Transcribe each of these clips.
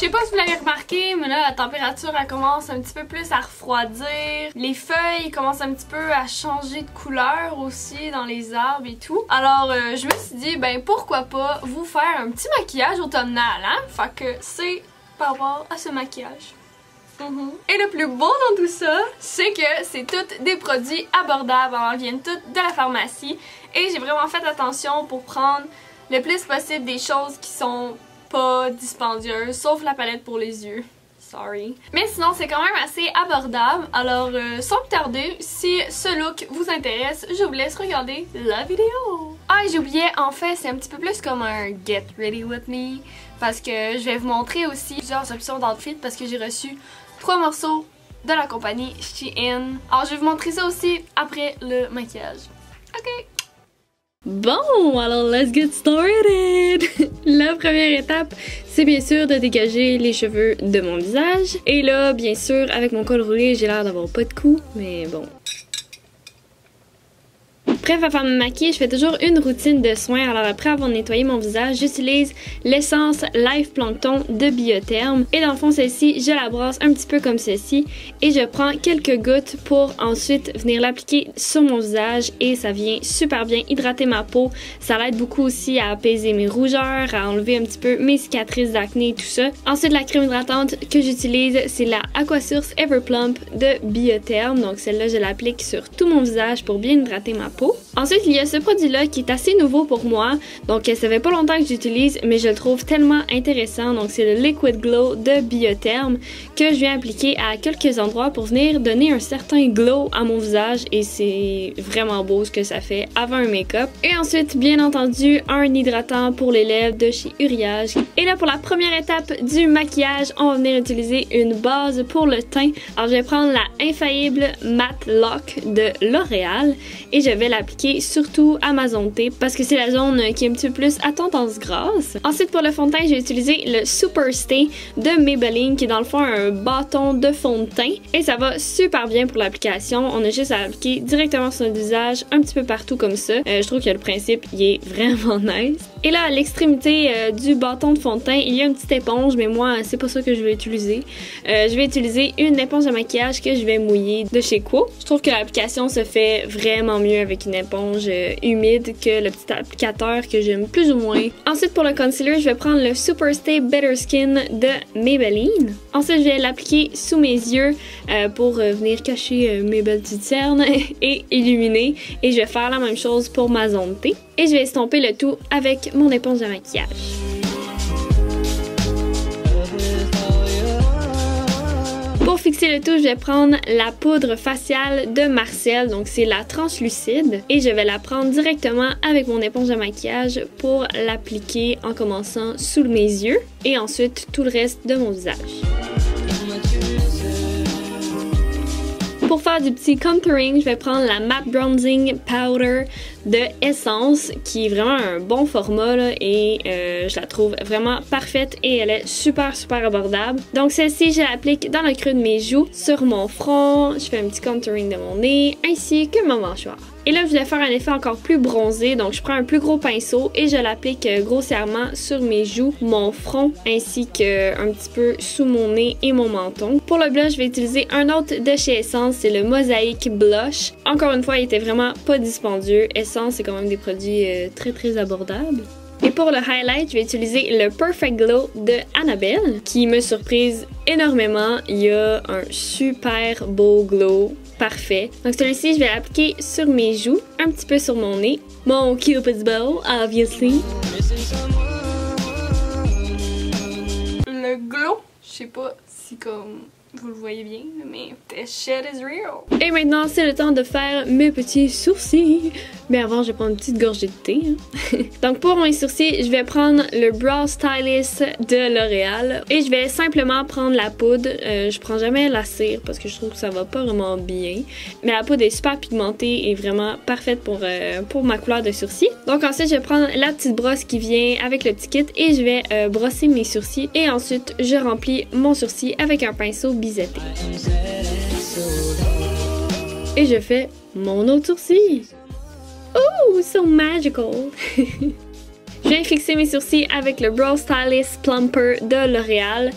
sais pas si vous l'avez remarqué, mais là la température elle commence un petit peu plus à refroidir. Les feuilles commencent un petit peu à changer de couleur aussi dans les arbres et tout. Alors je me suis dit ben pourquoi pas vous faire un petit maquillage automnal, hein? Fait que c'est par rapport à ce maquillage. Et le plus beau dans tout ça, c'est que c'est tous des produits abordables, alors ils viennent tous de la pharmacie et j'ai vraiment fait attention pour prendre le plus possible des choses qui sont pas dispendieuses, sauf la palette pour les yeux. Sorry. Mais sinon, c'est quand même assez abordable. Alors, sans plus tarder, si ce look vous intéresse, je vous laisse regarder la vidéo. Ah, et j'ai oublié, en fait, c'est un petit peu plus comme un Get Ready With Me. Parce que je vais vous montrer aussi plusieurs options d'outfit parce que j'ai reçu 3 morceaux de la compagnie Shein. Alors, je vais vous montrer ça aussi après le maquillage. Ok. Bon, alors let's get started! La première étape, c'est bien sûr de dégager les cheveux de mon visage. Et là, bien sûr, avec mon col roulé, j'ai l'air d'avoir pas de cou, mais bon. Bref, avant de me maquiller, je fais toujours une routine de soins. Alors après avoir nettoyé mon visage, j'utilise l'essence Life Plankton de Biotherm. Et dans le fond, celle-ci, je la brasse un petit peu comme ceci. Et je prends quelques gouttes pour ensuite venir l'appliquer sur mon visage. Et ça vient super bien hydrater ma peau. Ça l'aide beaucoup aussi à apaiser mes rougeurs, à enlever un petit peu mes cicatrices d'acné et tout ça. Ensuite, la crème hydratante que j'utilise, c'est la Aquasource Everplump de Biotherm. Donc celle-là, je l'applique sur tout mon visage pour bien hydrater ma peau. Ensuite, il y a ce produit-là qui est assez nouveau pour moi. Donc, ça fait pas longtemps que j'utilise, mais je le trouve tellement intéressant. Donc, c'est le Liquid Glow de Biotherm que je viens appliquer à quelques endroits pour venir donner un certain glow à mon visage. Et c'est vraiment beau ce que ça fait avant un make-up. Et ensuite, bien entendu, un hydratant pour les lèvres de chez Uriage. Et là, pour la première étape du maquillage, on va venir utiliser une base pour le teint. Alors, je vais prendre la Infaillible Matte Lock de L'Oréal et je vais l'appliquer surtout à ma zone T parce que c'est la zone qui est un petit peu plus à tendance grasse. Ensuite, pour le fond de teint, j'ai utilisé le Super Stay de Maybelline qui est dans le fond un bâton de fond de teint et ça va super bien pour l'application. On a juste à l'appliquer directement sur notre visage, un petit peu partout comme ça. Je trouve que le principe, il est vraiment nice. Et là, à l'extrémité du bâton de fond de teint, il y a une petite éponge, mais moi, c'est pas ça que je vais utiliser. Je vais utiliser une éponge de maquillage que je vais mouiller de chez Quo. Je trouve que l'application se fait vraiment mieux avec une éponge humide que le petit applicateur que j'aime plus ou moins. Ensuite, pour le concealer, je vais prendre le Super Stay Better Skin de Maybelline. Ensuite, je vais l'appliquer sous mes yeux pour venir cacher mes belles petites cernes et illuminer. Et je vais faire la même chose pour ma zone T. Et je vais estomper le tout avec mon éponge de maquillage. Pour fixer le tout, je vais prendre la poudre faciale de Marcel, donc c'est la translucide, et je vais la prendre directement avec mon éponge de maquillage pour l'appliquer en commençant sous mes yeux et ensuite tout le reste de mon visage. Pour faire du petit contouring, je vais prendre la Matte Bronzing Powder de Essence qui est vraiment un bon format là, et je la trouve vraiment parfaite et elle est super abordable. Donc celle-ci, je l'applique dans le creux de mes joues, sur mon front, je fais un petit contouring de mon nez ainsi que ma mâchoire. Et là, je voulais faire un effet encore plus bronzé, donc je prends un plus gros pinceau et je l'applique grossièrement sur mes joues, mon front, ainsi qu'un petit peu sous mon nez et mon menton. Pour le blush, je vais utiliser un autre de chez Essence, c'est le Mosaic Blush. Encore une fois, il était vraiment pas dispendieux. Essence, c'est quand même des produits très abordables. Et pour le highlight, je vais utiliser le Perfect Glow de Annabelle, qui me surprise énormément. Il y a un super beau glow. Parfait. Donc celui-ci, je vais l'appliquer sur mes joues, un petit peu sur mon nez. Mon Cupid's bow, obviously. Le glow, je sais pas si comme vous le voyez bien, mais this shit is real. Et maintenant, c'est le temps de faire mes petits sourcils. Mais avant, je vais prendre une petite gorgée de thé. Hein. Donc pour mes sourcils, je vais prendre le Brow Stylist de L'Oréal. Et je vais simplement prendre la poudre. Je prends jamais la cire parce que je trouve que ça va pas vraiment bien. Mais la poudre est super pigmentée et vraiment parfaite pour ma couleur de sourcils. Donc ensuite, je vais prendre la petite brosse qui vient avec le petit kit et je vais brosser mes sourcils. Et ensuite, je remplis mon sourcil avec un pinceau bisetté. Et je fais mon autre sourcil. Oh, so magical! Je viens fixer mes sourcils avec le Brow Stylist Plumper de L'Oréal.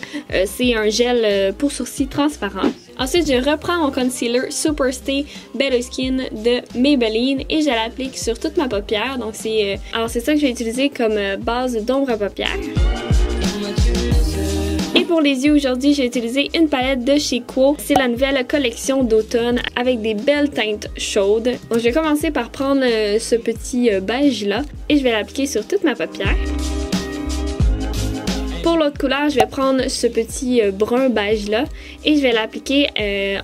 C'est un gel pour sourcils transparent. Ensuite, je reprends mon concealer Super Stay Better Skin de Maybelline et je l'applique sur toute ma paupière. Donc c'est ça que je vais utiliser comme base d'ombre à paupières. Et pour les yeux aujourd'hui, j'ai utilisé une palette de chez Quo. C'est la nouvelle collection d'automne avec des belles teintes chaudes. Donc je vais commencer par prendre ce petit beige là et je vais l'appliquer sur toute ma paupière. Pour l'autre couleur, je vais prendre ce petit brun beige là et je vais l'appliquer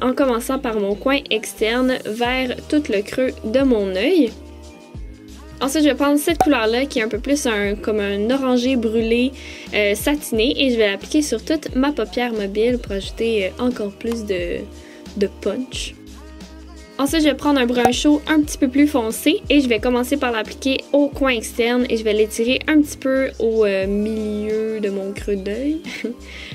en commençant par mon coin externe vers tout le creux de mon œil. Ensuite, je vais prendre cette couleur-là qui est un peu plus comme un orangé brûlé satiné et je vais l'appliquer sur toute ma paupière mobile pour ajouter encore plus de punch. Ensuite, je vais prendre un brun chaud un petit peu plus foncé et je vais commencer par l'appliquer au coin externe et je vais l'étirer un petit peu au milieu de mon creux d'œil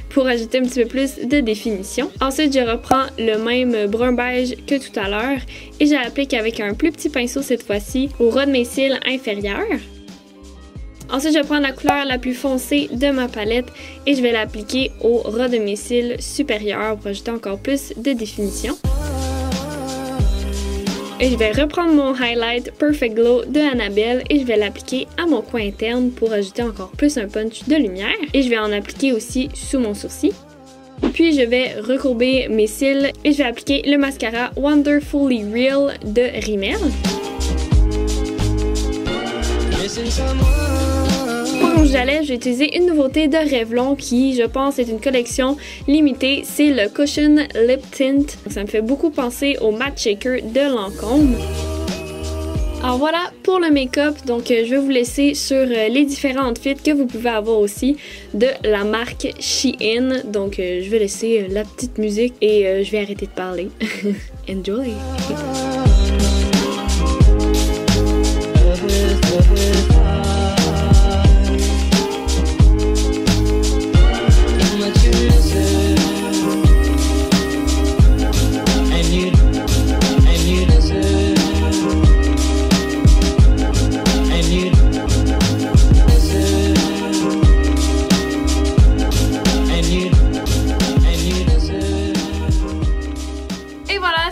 pour ajouter un petit peu plus de définition. Ensuite, je reprends le même brun beige que tout à l'heure et je l'applique avec un plus petit pinceau cette fois-ci au ras de mes cils inférieurs. Ensuite, je prends la couleur la plus foncée de ma palette et je vais l'appliquer au ras de mes cils supérieurs pour ajouter encore plus de définition. Et je vais reprendre mon highlight Perfect Glow de Annabelle et je vais l'appliquer à mon coin interne pour ajouter encore plus un punch de lumière. Et je vais en appliquer aussi sous mon sourcil. Puis je vais recourber mes cils et je vais appliquer le mascara Wonderfully Real de Rimmel. Pour rouge à lèvres, j'ai utilisé une nouveauté de Revlon qui, je pense, est une collection limitée. C'est le Cushion Lip Tint. Ça me fait beaucoup penser au Matte Shaker de Lancôme. Alors voilà pour le make-up, donc je vais vous laisser sur les différents outfits que vous pouvez avoir aussi de la marque Shein. Donc je vais laisser la petite musique et je vais arrêter de parler. Enjoy!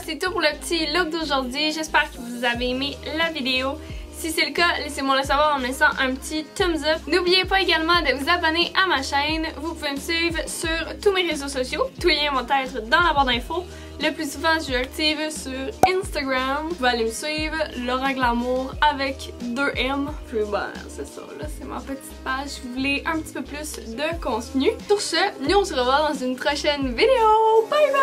C'est tout pour le petit look d'aujourd'hui. J'espère que vous avez aimé la vidéo. Si c'est le cas, laissez-moi le savoir en me laissant un petit thumbs up. N'oubliez pas également de vous abonner à ma chaîne. Vous pouvez me suivre sur tous mes réseaux sociaux. Tous les liens vont être dans la barre d'infos. Le plus souvent, je suis active sur Instagram. Vous pouvez aller me suivre, Laura Glamour avec 2M. Puis ben, c'est ça, là, c'est ma petite page. Si vous voulez un petit peu plus de contenu. Sur ce, nous on se revoit dans une prochaine vidéo. Bye bye!